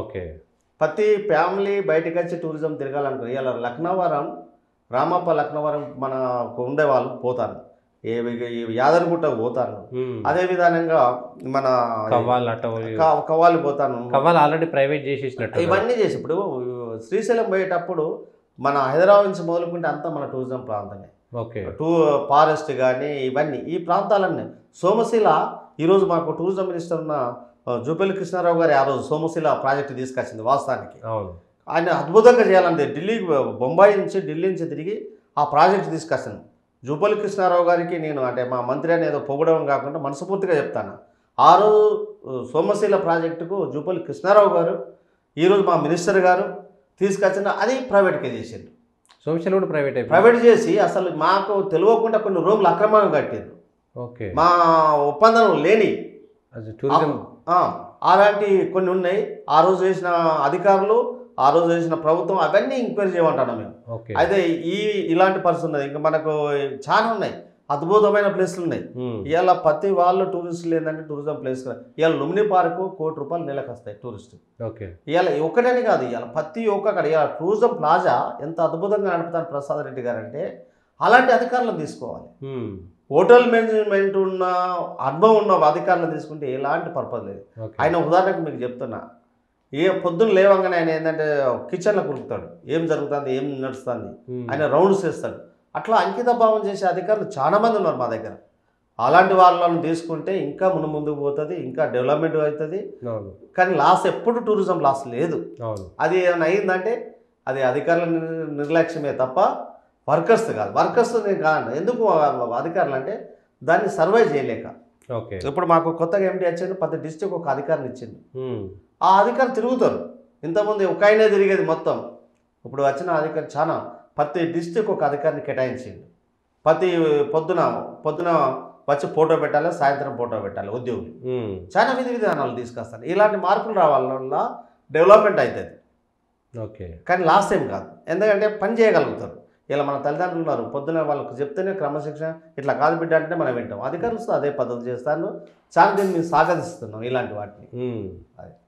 Okay. ప్రతి family బయటకు వచ్చి టూరిజం తిరగాలనుకో ఇలా లక్నవరం రామప్ప లక్నవరం మనకు ఉండేవాళ్ళు పోతారు. ఈ యాదగిరిగుట్టకు పోతాను. హ్మ్. అదే విధానంగా మన కవ్వాల్ అటవీ కవ్వాలి పోతాను. కవ్వాల్ ఆల్రెడీ ప్రైవేట్ చేసేసినట్టు. ఇవన్నీ చేసి ఇప్పుడు శ్రీశైలం పోయేటప్పుడు మన హైదరాబాద్ నుంచి మొదలుకుంటే అంతా మన టూరిజం ప్రాంతమే. ఓకే. ఫారెస్ట్ కానీ ఇవన్నీ ఈ ప్రాంతాలన్నీ సోమశిల ఈరోజు మాకు టూరిజం మినిస్టర్ ఉన్న జూపల్లి కృష్ణారావు గారు ఆ రోజు సోమశిల ప్రాజెక్టు తీసుకొచ్చింది వాస్తవానికి. అవును. ఆయన అద్భుతంగా చేయాలంటే బొంబాయి నుంచి ఢిల్లీ నుంచి తిరిగి ఆ ప్రాజెక్టు తీసుకొచ్చాను. జూపల్లి కృష్ణారావు గారికి నేను అంటే మా మంత్రి అని ఏదో పొగడడం కాకుండా మనస్ఫూర్తిగా చెప్తాను. ఆ రోజు సోమశిల ప్రాజెక్టుకు జూపల్లి కృష్ణారావు గారు ఈరోజు మా మినిస్టర్ గారు తీసుకొచ్చిన అది ప్రైవేట్గా చేసిండు. సోమశిల కూడా ప్రైవేట్ చేసి అసలు మాకు తెలియకుండా కొన్ని రూమ్లు అక్రమంగా కట్టారు. ఓకే. మా ఒప్పందం లేని టూరిజం అలాంటి కొన్ని ఉన్నాయి. ఆ రోజు చేసిన అధికారులు ఆ రోజు చేసిన ప్రభుత్వం అవన్నీ ఎంక్వైరీ చేయమంటాను మేము. అయితే ఇలాంటి పరిస్థితి ఉన్నది. ఇంకా మనకు చాలా ఉన్నాయి, అద్భుతమైన ప్లేస్లు ఉన్నాయి. ఇవాళ ప్రతి వాళ్ళు టూరిస్టులు ఏంటంటే టూరిజం ప్లేస్ ఇవాళ లుంబిని పార్కు ₹1,00,00,000 నెలకు వస్తాయి టూరిస్టు. ఓకే. ఇవాళ ఒక్కటని కాదు, ఇవాళ ప్రతి ఒక్కక్కడ ఇవాళ టూరిజం ప్లాజా ఎంత అద్భుతంగా నడుపుతారు ప్రసాద్ రెడ్డి గారు అంటే అలాంటి అధికారులను తీసుకోవాలి. హోటల్ మేనేజ్మెంట్ ఉన్న అనుభవం ఉన్న అధికారులను తీసుకుంటే ఎలాంటి పర్పస్ లేదు. ఆయన ఉదాహరణకు మీకు చెప్తున్నా, పొద్దున్న లేవంగానే ఆయన ఏంటంటే కిచెన్లో కురుకుతాడు, ఏం జరుగుతుంది ఏం నడుస్తుంది ఆయన రౌండ్స్ వేస్తాడు. అట్లా అంకిత భావం చేసే అధికారులు చాలామంది ఉన్నారు మా దగ్గర. అలాంటి వాళ్ళని తీసుకుంటే ఇంకా ముందుకు పోతుంది, ఇంకా డెవలప్మెంట్ అవుతుంది. కానీ లాస్ ఎప్పుడు టూరిజం లాస్ లేదు. అది ఏమైనా అయిందంటే అది అధికారుల నిర్లక్ష్యమే తప్ప వర్కర్స్ కాదు. వర్కర్స్ కాదు. ఎందుకు అధికారులు అంటే దాన్ని సర్వే చేయలేక. ఓకే. ఇప్పుడు మాకు కొత్తగా ఎంటీ వచ్చాను, ప్రతి డిస్ట్రిక్ట్ ఒక అధికారిని ఇచ్చింది. ఆ అధికారులు తిరుగుతారు. ఇంతకుముందు ఒక ఆయనే తిరిగేది మొత్తం. ఇప్పుడు వచ్చిన అధికారి చాలా ప్రతి డిస్ట్రిక్ట్ ఒక అధికారిని కేటాయించింది. ప్రతి పొద్దున వచ్చి ఫోటో పెట్టాలి, సాయంత్రం ఫోటో పెట్టాలి ఉద్యోగులు. చాలా విధి విధానాలు తీసుకొస్తారు. ఇలాంటి మార్పులు రావాల వల్ల డెవలప్మెంట్ అవుతుంది. ఓకే. కానీ లాస్ట్ టైం కాదు, ఎందుకంటే పని చేయగలుగుతారు. ఇలా మన తల్లిదండ్రులు ఉన్నారు, పొద్దున వాళ్ళకి చెప్తేనే క్రమశిక్షణ ఇట్లా కాదు బిడ్డ అంటే మనం వింటాం. అధికారులు అదే పద్ధతి చేస్తాను. చాలా దీన్ని మేము స్వాగతిస్తున్నాం ఇలాంటి వాటిని.